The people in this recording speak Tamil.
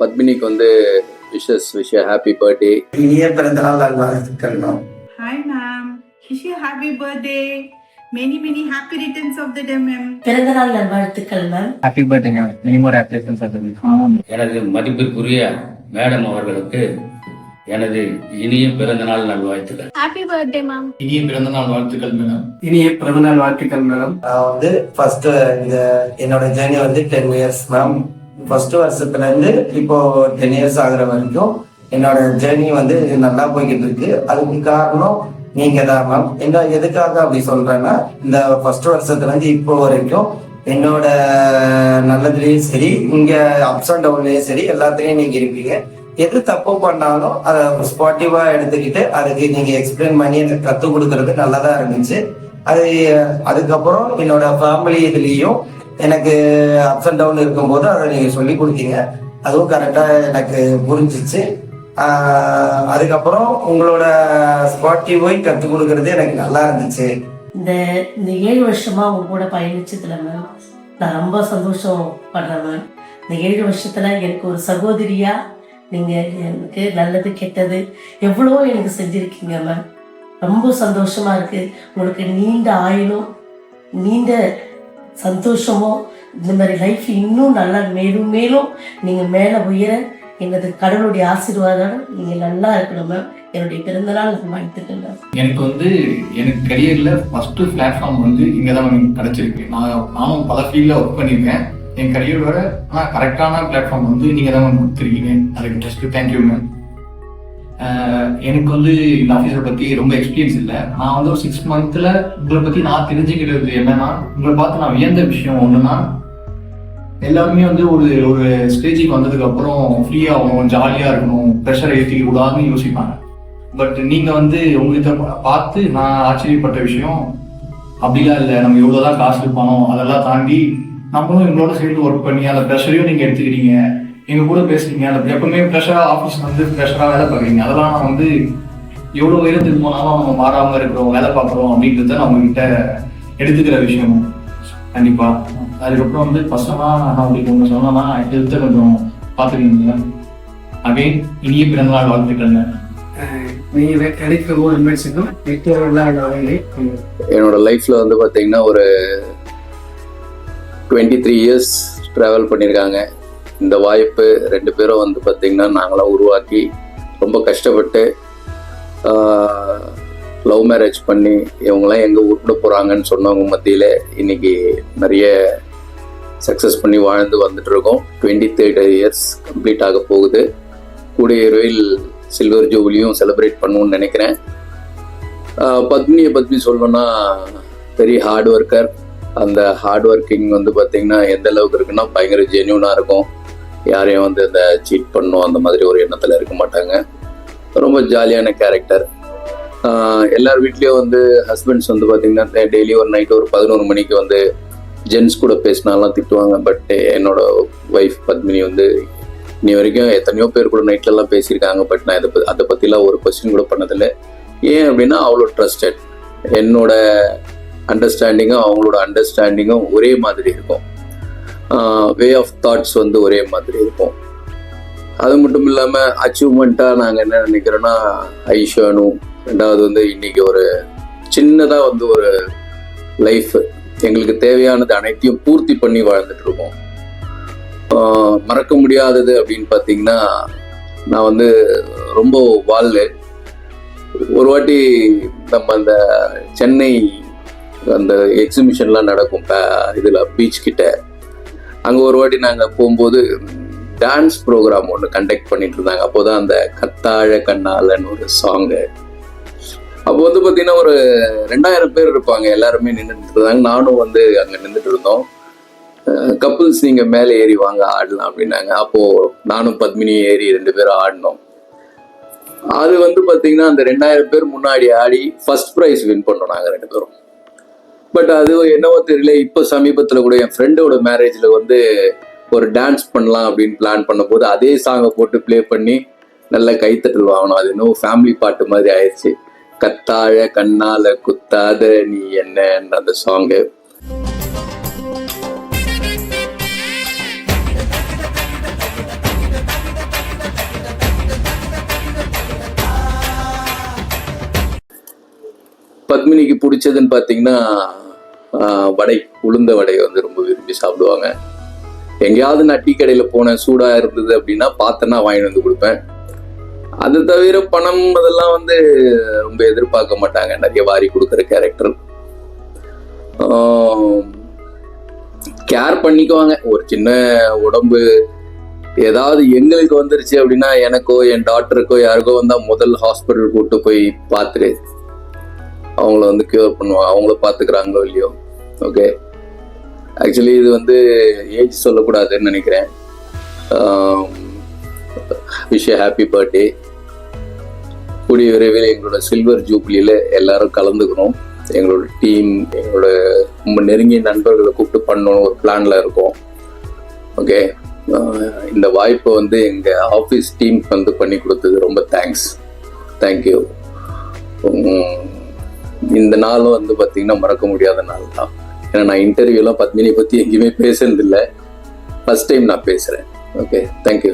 பத்மினிக்கு வந்து விஷ் ஹாப்பி பர்த்டே. இனிய பிறந்தநாள் நல்வாழ்த்துக்கள் ma'am. Hi ma'am, wish you happy birthday. Many happy returns of the day ma'am. பிறந்தநாள் நல்வாழ்த்துக்கள் மேம். Happy birthday ma'am. Many more happy returns of the day. எனது மதிப்பிற்குரிய மேடம் அவர்களுக்கு எனது இனிய பிறந்தநாள் நல்வாழ்த்துக்கள். Happy birthday ma'am. இனிய பிறந்தநாள் வாழ்த்துக்கள் மேடம். இனிய பிறந்தநாள் வாழ்த்துக்கள் மேடம். நான் வந்து ஃபர்ஸ்ட் இந்த என்னோட ஜேர்னி வந்து 10 இயர்ஸ் மேம். ஃபர்ஸ்ட் வருஷத்துல இருந்து இப்போ 10 இயர்ஸ் ஆகுற வரைக்கும் என்னோட ஜேர்னி வந்து நல்லா போய்கிட்டு இருக்கு. அதுக்கு காரணம் நீங்க தான் மேம். என்ன எதுக்காக அப்படி சொல்றேன்னா, இந்த ஃபர்ஸ்ட் வருஷத்துல இருந்து இப்போ வரைக்கும் என்னோட நல்லதுலயும் சரி, இங்க அப்ஸ் அண்ட் டவுன்லயும் சரி, எல்லாத்துலயும் நீங்க இருப்பீங்க. எது தப்பு பண்ணாலும் அதை ஸ்பாட்டிவா எடுத்துக்கிட்டு அதுக்கு நீங்க எக்ஸ்பிளைன் பண்ணி எனக்கு கற்றுக் கொடுக்கறது நல்லதா இருந்துச்சு. அதுக்கப்புறம் என்னோட ஃபேமிலி இதுலயும் எனக்கு அப்ஸ் அண்ட் டவுன் இருக்கும்போது அதை நீங்க சொல்லி கொடுத்தீங்க. அதுவும் கரெக்டா எனக்கு புரிஞ்சிச்சு. அதுக்கப்புறம் உங்களோட ஸ்பாட்டிவை கற்றுக் கொடுக்கறது எனக்கு நல்லா இருந்துச்சு. இந்த 7 வருஷமா உங்க கூட பயணிச்சதுல மேம் நான் ரொம்ப சந்தோஷம் படுறேன் மேம். இந்த 7 வருஷத்துல எனக்கு ஒரு சகோதரியா நீங்க எனக்கு நல்லது கெட்டது எவ்வளவோ எனக்கு செஞ்சிருக்கீங்க மேம். ரொம்ப சந்தோஷமா இருக்கு. உங்களுக்கு நீண்ட ஆயுளும் நீண்ட சந்தோஷமும் இந்த மாதிரி லைஃப் இன்னும் நல்லா மேலும் மேலும் நீங்க மேல உயர எனது கடவுளுடைய ஆசீர்வாதம் நீங்க நல்லா இருக்கணும் மேம். என்னுடைய பிறந்தநாள் வாழ்த்துக்கள் மேம். எனக்கு கரியர்ல ஃபர்ஸ்ட் பிளாட்ஃபார்ம் வந்து இங்கதான் கிடைச்சிருக்கு. நானும் பல ஃபீல்ட்ல ஒர்க் பண்ணியிருக்கேன். என் கரியரோட ஆனால் கரெக்டான பிளாட்ஃபார்ம் வந்து நீங்கள் தான் கொடுத்துருக்கீங்க. அதுக்கு ஜஸ்ட் தேங்க்யூ மேம். எனக்கு வந்து இந்த ஆஃபீஸரை பற்றி ரொம்ப எக்ஸ்பீரியன்ஸ் இல்லை. நான் வந்து ஒரு 6 மந்த்தில் உங்களை பற்றி நான் தெரிஞ்சுக்கிறது என்னன்னா, உங்களை பார்த்து நான் வியந்த விஷயம் ஒன்றுனா, எல்லாருமே வந்து ஒரு ஸ்டேஜுக்கு வந்ததுக்கு அப்புறம் ஃப்ரீயாக ஆகணும், ஜாலியாக இருக்கணும், ப்ரெஷரை ஏற்றிக்க கூடாதுன்னு யோசிப்பாங்க. பட் நீங்கள் வந்து உங்கள்கிட்ட பார்த்து நான் ஆச்சரியப்பட்ட விஷயம் அப்படிலாம் இல்லை. நம்ம எவ்வளோதான் காசு பணம் அதெல்லாம் தாண்டி நம்மளும் எங்களோட சேர்ந்து ஒர்க் பண்ணி அந்த ப்ரெஷரையும் நீங்கள் எடுத்துக்கிறீங்க, எங்கள் கூட பேசுறீங்க. அந்த எப்பவுமே ப்ரெஷராக ஆஃபீஸ் வந்து ப்ரெஷராக வேலை பார்க்குறீங்க. அதெல்லாம் நான் வந்து எவ்வளோ உயரத்துக்கு போனாலும் நம்ம மாறாமல் இருக்கிறோம், வேலை பார்க்குறோம் அப்படின்றத நான் உங்ககிட்ட எடுத்துக்கிற விஷயம் கண்டிப்பாக. அதுக்கப்புறம் வந்து பர்சனலாக நான் உங்களுக்கு ஒன்று சொன்னேன்னா ஹெல்த்தை கொஞ்சம் பார்த்துக்கிங்க. அகைன் இனிய பிறந்தநாள் வாழ்த்துக்கள்ங்க. என்னோட லைஃப்ல வந்து பார்த்தீங்கன்னா ஒரு 23 இயர்ஸ் ட்ராவல் பண்ணியிருக்காங்க. இந்த வாய்ப்பு 2 பேரும் வந்து பார்த்திங்கன்னா நாங்களாம் உருவாக்கி ரொம்ப கஷ்டப்பட்டு லவ் மேரேஜ் பண்ணி இவங்களாம் எங்கே உருப்பிட போகிறாங்கன்னு சொன்னவங்க மத்தியில் இன்றைக்கி நிறைய சக்ஸஸ் பண்ணி வாழ்ந்து வந்துட்டு இருக்கோம். 23 இயர்ஸ் கம்ப்ளீட் ஆக போகுது. கூடிய விரைவில் சில்வர் ஜூபிலியும் செலிப்ரேட் பண்ணுவோன்னு நினைக்கிறேன். பத்மி சொல்லணும்னா வெரி ஹார்ட் ஒர்க்கர். அந்த ஹார்ட் ஒர்க்கிங் வந்து பார்த்திங்கன்னா எந்த அளவுக்கு இருக்குன்னா பயங்கர ஜென்யூனாக இருக்கும். யாரையும் வந்து இந்த சீட் பண்ணணும் அந்த மாதிரி ஒரு எண்ணத்தில் இருக்க மாட்டாங்க. ரொம்ப ஜாலியான கேரக்டர். எல்லார் வீட்லேயும் வந்து ஹஸ்பண்ட்ஸ் வந்து பார்த்திங்கன்னா டெய்லி ஒரு நைட்டு ஒரு 11 மணிக்கு வந்து ஜென்ஸ் கூட பேசினாலாம் திட்டுவாங்க. பட் என்னோட ஒய்ஃப் பத்மினி வந்து இன்னி வரைக்கும் எத்தனையோ பேர் கூட நைட்லலாம் பேசியிருக்காங்க. பட் நான் அதை பற்றிலாம் ஒரு கொஸ்டின் கூட பண்ணதில்லை. ஏன் அப்படின்னா அவ்வளோ ட்ரஸ்டட். என்னோட அண்டர்ஸ்டாண்டிங்கும் அவங்களோட அண்டர்ஸ்டாண்டிங்கும் ஒரே மாதிரி இருக்கும். வே ஆஃப் தாட்ஸ் வந்து ஒரே மாதிரி இருக்கும். அது மட்டும் இல்லாமல் அச்சீவ்மெண்ட்டாக நாங்கள் என்ன நினைக்கிறோன்னா ஐஷானு ரெண்டாவது வந்து இன்றைக்கி ஒரு சின்னதாக வந்து ஒரு லைஃப் எங்களுக்கு தேவையானது அனைத்தையும் பூர்த்தி பண்ணி வாழ்ந்துட்டு இருக்கோம். மறக்க முடியாதது அப்படின்னு பார்த்தீங்கன்னா, நான் வந்து ரொம்ப ஒரு வாட்டி நம்ம அந்த சென்னை அந்த எக்ஸிபிஷன்லாம் நடக்கும் இதில் பீச் கிட்ட, அங்கே ஒரு வாட்டி நாங்கள் போகும்போது டான்ஸ் ப்ரோக்ராம் ஒன்று கண்டக்ட் பண்ணிட்டு இருந்தாங்க. அப்போ தான் அந்த கத்தாழ கண்ணாலன்னு ஒரு சாங்கு. அப்போ வந்து பார்த்தீங்கன்னா ஒரு 2000 பேர் இருப்பாங்க. எல்லாருமே நின்றுட்டு இருந்தாங்க. நானும் வந்து அங்கே நின்றுட்டு இருந்தோம். கப்புள்ஸ் நீங்கள் மேலே ஏறி வாங்க ஆடலாம் அப்படின்னாங்க. அப்போது நானும் பத்மினி ஏறி 2 பேரும் ஆடினோம். அது வந்து பார்த்தீங்கன்னா அந்த 2000 பேர் முன்னாடி ஆடி ஃபர்ஸ்ட் ப்ரைஸ் வின் பண்ணோம் நாங்கள் 2 பேரும். பட் அது என்னவோ தெரியல, இப்போ சமீபத்தில் கூட என் ஃப்ரெண்டோட மேரேஜில் வந்து ஒரு டான்ஸ் பண்ணலாம் அப்படின்னு பிளான் பண்ணும்போது அதே சாங்கை போட்டு ப்ளே பண்ணி நல்லா கைத்தட்டல் வாங்கணும். அது இன்னும் ஃபேமிலி பாட்டு மாதிரி ஆயிடுச்சு. கத்தாழ கண்ணால குத்தாத நீ என்னன்ற அந்த சாங்கு. பத்மினிக்கு பிடிச்சதுன்னு பார்த்தீங்கன்னா வடை, உளுந்த வடை வந்து ரொம்ப விரும்பி சாப்பிடுவாங்க. எங்கேயாவது நான் டீ கடையில் போனேன், சூடாக இருந்தது அப்படின்னா பார்த்தேன்னா வாங்கிட்டு வந்து கொடுப்பேன். அது தவிர பணம் அதெல்லாம் வந்து ரொம்ப எதிர்பார்க்க மாட்டாங்க, நிறைய வாரி கொடுக்குற கேரக்டர். கேர் பண்ணிக்குவாங்க. ஒரு சின்ன உடம்பு ஏதாவது எங்களுக்கு வந்துருச்சு அப்படின்னா, எனக்கோ என் டாக்டருக்கோ யாருக்கோ வந்தால் முதல் ஹாஸ்பிட்டல் கூப்பிட்டு போய் பார்த்துட்டு அவங்கள வந்து க்யூர் பண்ணுவாங்க. அவங்கள பார்த்துக்கிறாங்களோ இல்லையோ. ஓகே, ஆக்சுவலி இது வந்து ஏஜ் சொல்லக்கூடாதுன்னு நினைக்கிறேன். Wish happy birthday. கூடிய விரைவில் எங்களோட சில்வர் ஜூப்ளியில் எல்லாரும் கலந்துக்கணும். எங்களோட டீம், எங்களோட ரொம்ப நெருங்கிய நண்பர்களை கூப்பிட்டு பண்ணணும் ஒரு பிளான்ல இருக்கோம். ஓகே, இந்த வாய்ப்பை வந்து எங்கள் ஆஃபீஸ் டீம் வந்து பண்ணி கொடுத்தது ரொம்ப தேங்க்யூ. இந்த நாளும் வந்து பார்த்தீங்கன்னா மறக்க முடியாத நாள் தான். ஏன்னா நான் இன்டர்வியூலாம் பத்மினி பற்றி எங்கேயுமே பேசுனதில்லை, ஃபர்ஸ்ட் டைம் நான் பேசுகிறேன். Okay, thank you.